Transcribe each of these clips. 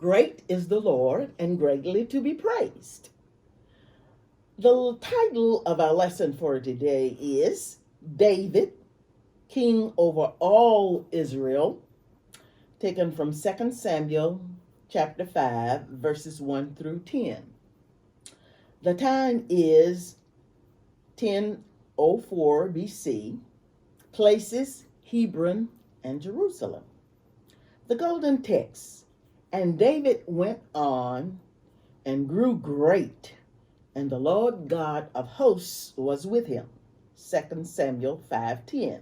Great is the Lord and greatly to be praised. The title of our lesson for today is David, King over all Israel, taken from 2 Samuel chapter 5, verses 1 through 10. The time is 1004 BC, places Hebron and Jerusalem. The golden text, and David went on and grew great, and the Lord God of hosts was with him. 2 Samuel 5:10.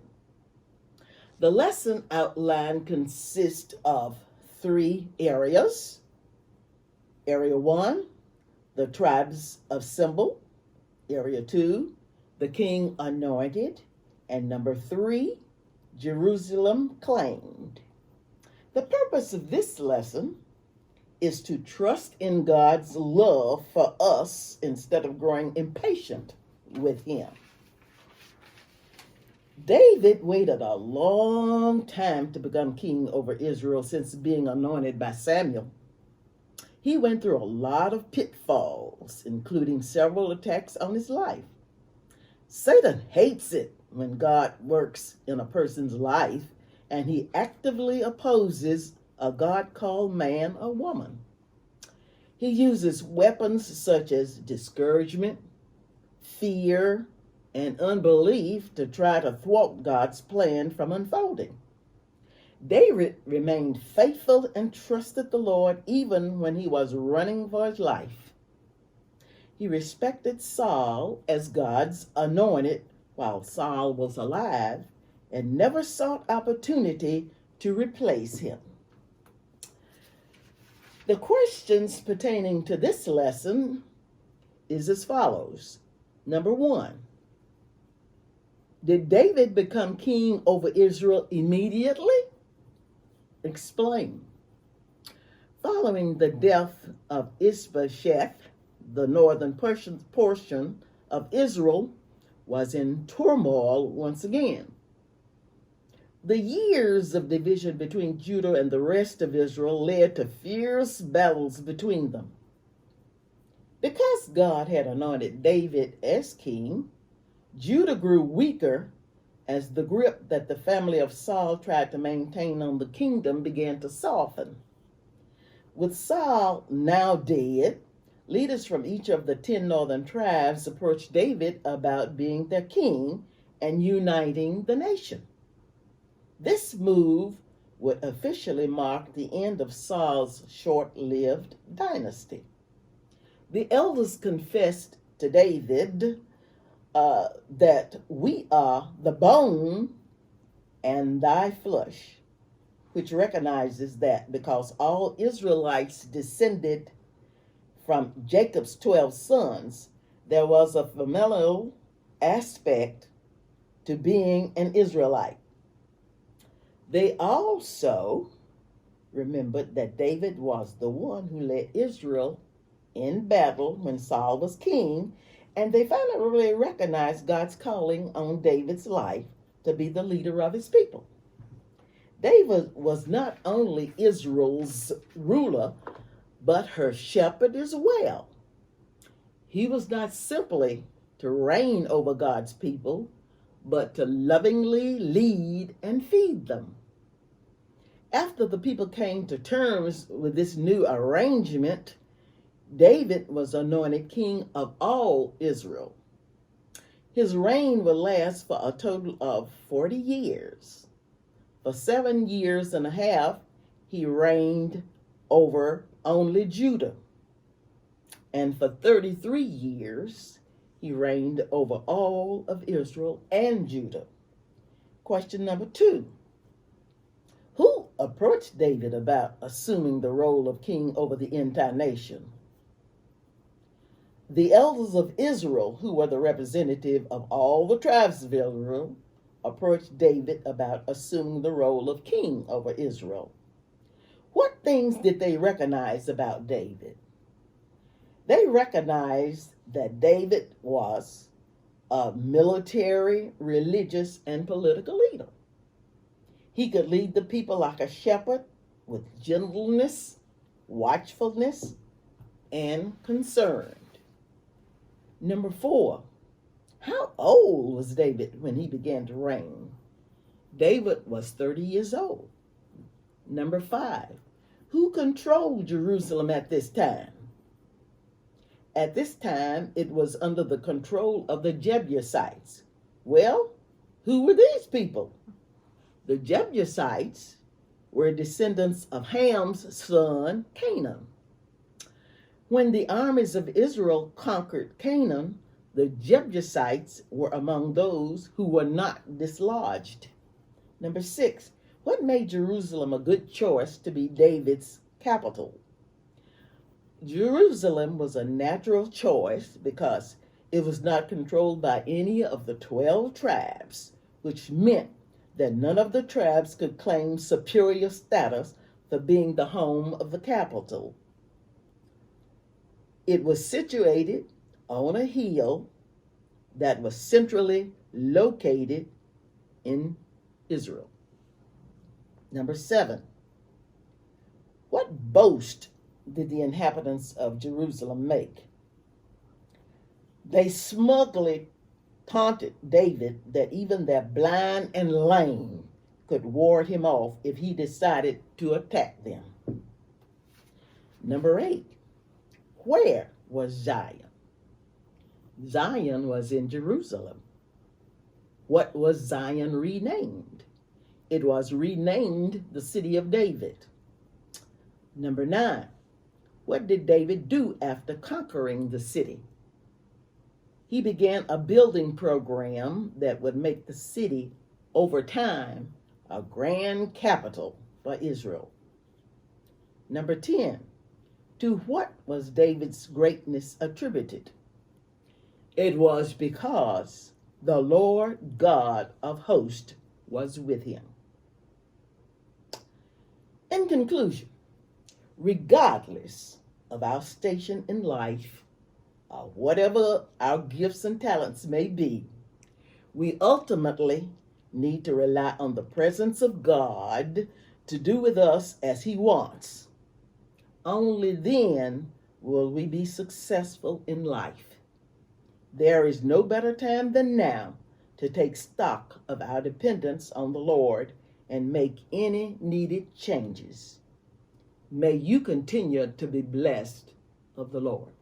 The lesson outline consists of 3 areas. Area 1, the tribes of symbol. Area 2, the king anointed. And number 3, Jerusalem claimed. The purpose of this lesson is to trust in God's love for us instead of growing impatient with him. David waited a long time to become king over Israel since being anointed by Samuel. He went through a lot of pitfalls, including several attacks on his life. Satan hates it when God works in a person's life and he actively opposes a God-called man or woman. He uses weapons such as discouragement, fear, and unbelief to try to thwart God's plan from unfolding. David remained faithful and trusted the Lord even when he was running for his life. He respected Saul as God's anointed while Saul was alive and never sought opportunity to replace him. The questions pertaining to this lesson is as follows. Number 1, did David become king over Israel immediately? Explain. Following the death of Ishbosheth, the northern portion of Israel was in turmoil once again. The years of division between Judah and the rest of Israel led to fierce battles between them. Because God had anointed David as king, Judah grew weaker as the grip that the family of Saul tried to maintain on the kingdom began to soften. With Saul now dead, leaders from each of the 10 northern tribes approached David about being their king and uniting the nation. This move would officially mark the end of Saul's short-lived dynasty. The elders confessed to David that we are the bone and thy flesh, which recognizes that because all Israelites descended from Jacob's 12 sons, there was a familial aspect to being an Israelite. They also remembered that David was the one who led Israel in battle when Saul was king, and they finally recognized God's calling on David's life to be the leader of his people. David was not only Israel's ruler, but her shepherd as well. He was not simply to reign over God's people, but to lovingly lead and feed them. After the people came to terms with this new arrangement, David was anointed king of all Israel. His reign would last for a total of 40 years. For 7 years and a half, he reigned over only Judah. And for 33 years, he reigned over all of Israel and Judah. Question number 2. Who approached David about assuming the role of king over the entire nation? The elders of Israel, who were the representative of all the tribes of Israel, approached David about assuming the role of king over Israel. What things did they recognize about David? They recognized that David was a military, religious, and political leader. He could lead the people like a shepherd with gentleness watchfulness, and concerned. Number 4, how old was David when he began to reign? David was 30 years old. Number 5, who controlled Jerusalem at this time? At this time, it was under the control of the Jebusites. Well, who were these people? The Jebusites were descendants of Ham's son, Canaan. When the armies of Israel conquered Canaan, the Jebusites were among those who were not dislodged. Number 6, what made Jerusalem a good choice to be David's capital? Jerusalem was a natural choice because it was not controlled by any of the 12 tribes, which meant that none of the tribes could claim superior status for being the home of the capital. It was situated on a hill that was centrally located in Israel. Number 7, what boast did the inhabitants of Jerusalem make? They smugly taunted David that even the blind and lame could ward him off if he decided to attack them. Number 8, where was Zion? Zion was in Jerusalem. What was Zion renamed? It was renamed the city of David. Number 9, what did David do after conquering the city? He began a building program that would make the city, over time, a grand capital for Israel. Number 10, to what was David's greatness attributed? It was because the Lord God of hosts was with him. In conclusion, regardless of our station in life, or whatever our gifts and talents may be, we ultimately need to rely on the presence of God to do with us as he wants. Only then will we be successful in life. There is no better time than now to take stock of our dependence on the Lord and make any needed changes. May you continue to be blessed of the Lord.